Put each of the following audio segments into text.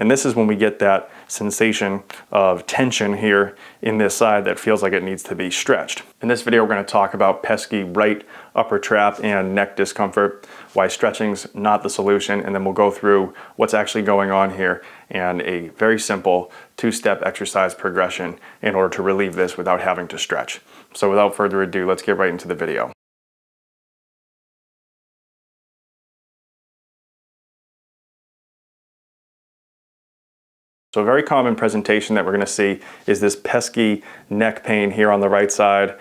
And this is when we get that sensation of tension here in this side that feels like it needs to be stretched. In this video, we're going to talk about pesky right upper trap and neck discomfort, why stretching's not the solution, and then we'll go through what's actually going on here and a very simple two-step exercise progression in order to relieve this without having to stretch. So without further ado, let's get right into the video. So a very common presentation that we're going to see is this pesky neck pain here on the right side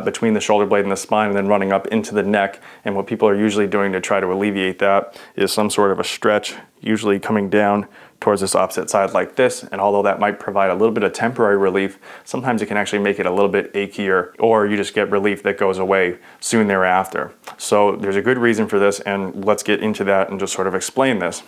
between the shoulder blade and the spine, and then running up into the neck. And what people are usually doing to try to alleviate that is some sort of a stretch, usually coming down towards this opposite side like this. And although that might provide a little bit of temporary relief, sometimes it can actually make it a little bit achier, or you just get relief that goes away soon thereafter. So there's a good reason for this, and let's get into that and just sort of explain this.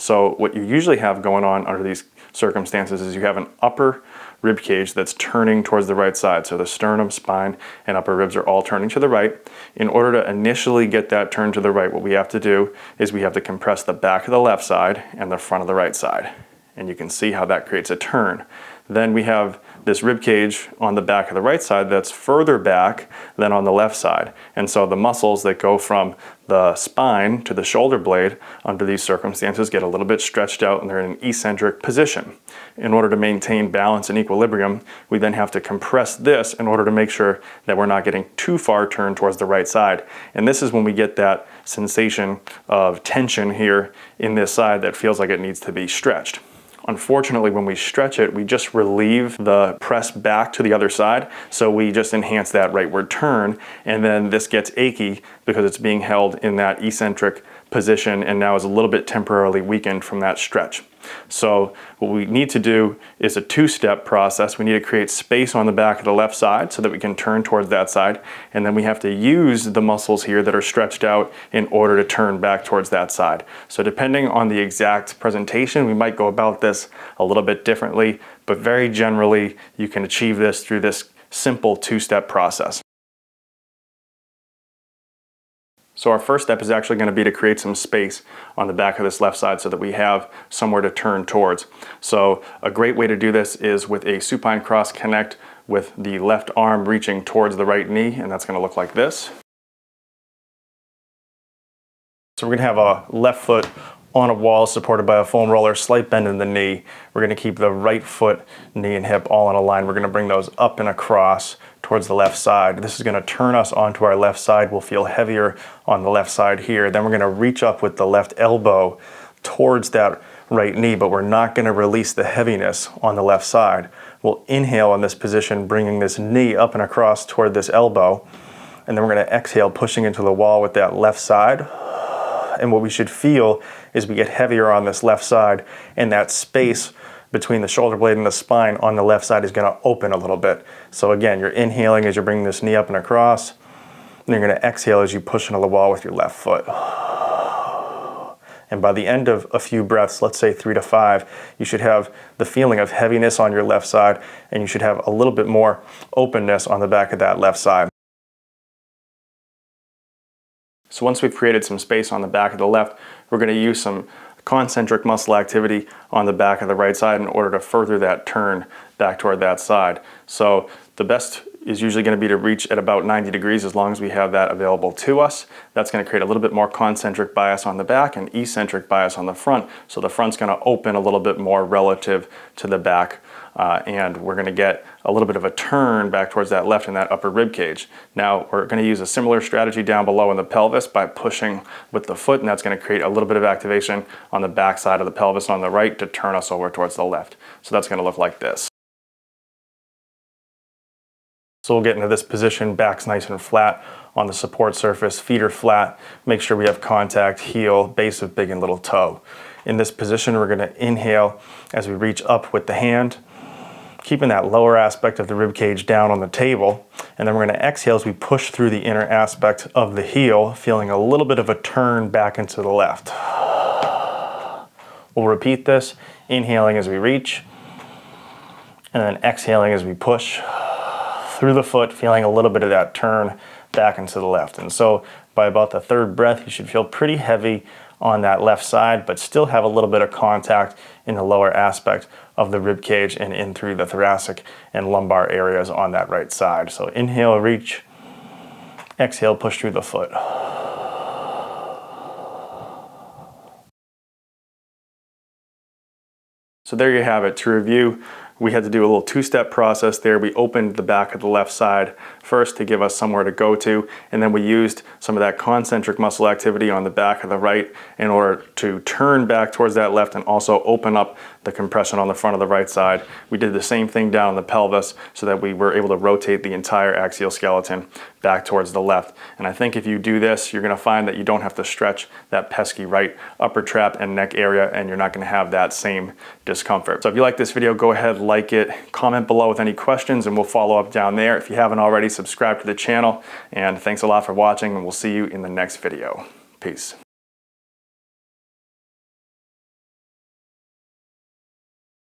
So what you usually have going on under these circumstances is you have an upper rib cage that's turning towards the right side. So the sternum, spine, and upper ribs are all turning to the right. In order to initially get that turn to the right, what we have to do is we have to compress the back of the left side and the front of the right side. And you can see how that creates a turn. Then we have this rib cage on the back of the right side that's further back than on the left side. And so the muscles that go from the spine to the shoulder blade under these circumstances get a little bit stretched out, and they're in an eccentric position. In order to maintain balance and equilibrium, we then have to compress this in order to make sure that we're not getting too far turned towards the right side. And this is when we get that sensation of tension here in this side that feels like it needs to be stretched. Unfortunately, when we stretch it, we just relieve the press back to the other side, so we just enhance that rightward turn, and then this gets achy because it's being held in that eccentric position and now is a little bit temporarily weakened from that stretch. So what we need to do is a two-step process. We need to create space on the back of the left side so that we can turn towards that side, and then we have to use the muscles here that are stretched out in order to turn back towards that side. So depending on the exact presentation, we might go about this a little bit differently, but very generally you can achieve this through this simple two-step process. So our first step is actually going to be to create some space on the back of this left side so that we have somewhere to turn towards. So a great way to do this is with a supine cross connect with the left arm reaching towards the right knee, and that's going to look like this. So we're going to have a left foot on a wall supported by a foam roller, slight bend in the knee. We're going to keep the right foot, knee, and hip all in a line. We're going to bring those up and across towards the left side. This is going to turn us onto our left side. We'll feel heavier on the left side here. Then we're going to reach up with the left elbow towards that right knee, but we're not going to release the heaviness on the left side. We'll inhale in this position, bringing this knee up and across toward this elbow, and then we're going to exhale, pushing into the wall with that left side. And what we should feel is we get heavier on this left side, and that space between the shoulder blade and the spine on the left side is going to open a little bit. So again, you're inhaling as you're bringing this knee up and across, and you're going to exhale as you push into the wall with your left foot. And by the end of a few breaths, let's say 3 to 5, you should have the feeling of heaviness on your left side, and you should have a little bit more openness on the back of that left side. So once we've created some space on the back of the left, we're going to use some concentric muscle activity on the back of the right side in order to further that turn back toward that side. So the best is usually going to be to reach at about 90 degrees as long as we have that available to us. That's going to create a little bit more concentric bias on the back and eccentric bias on the front. So the front's going to open a little bit more relative to the back. And we're going to get a little bit of a turn back towards that left and that upper rib cage. Now we're going to use a similar strategy down below in the pelvis by pushing with the foot, and that's going to create a little bit of activation on the back side of the pelvis on the right to turn us over towards the left. So that's going to look like this. So we'll get into this position, back's nice and flat on the support surface, feet are flat, make sure we have contact, heel, base of big and little toe. In this position, we're going to inhale as we reach up with the hand, keeping that lower aspect of the rib cage down on the table, and then we're going to exhale as we push through the inner aspect of the heel, feeling a little bit of a turn back into the left. We'll repeat this, inhaling as we reach, and then exhaling as we push through the foot, feeling a little bit of that turn back into the left. And so by about the third breath, you should feel pretty heavy on that left side, but still have a little bit of contact in the lower aspect of the rib cage and in through the thoracic and lumbar areas on that right side. So inhale, reach. Exhale, push through the foot. So there you have it. To review, we had to do a little two-step process there. We opened the back of the left side first to give us somewhere to go to, and then we used some of that concentric muscle activity on the back of the right in order to turn back towards that left and also open up the compression on the front of the right side. We did the same thing down in the pelvis so that we were able to rotate the entire axial skeleton back towards the left. And I think if you do this, you're going to find that you don't have to stretch that pesky right upper trap and neck area, and you're not going to have that same discomfort. So if you like this video, go ahead, like it, comment below with any questions, and we'll follow up down there. If you haven't already, subscribe to the channel, and thanks a lot for watching, and we'll see you in the next video. Peace.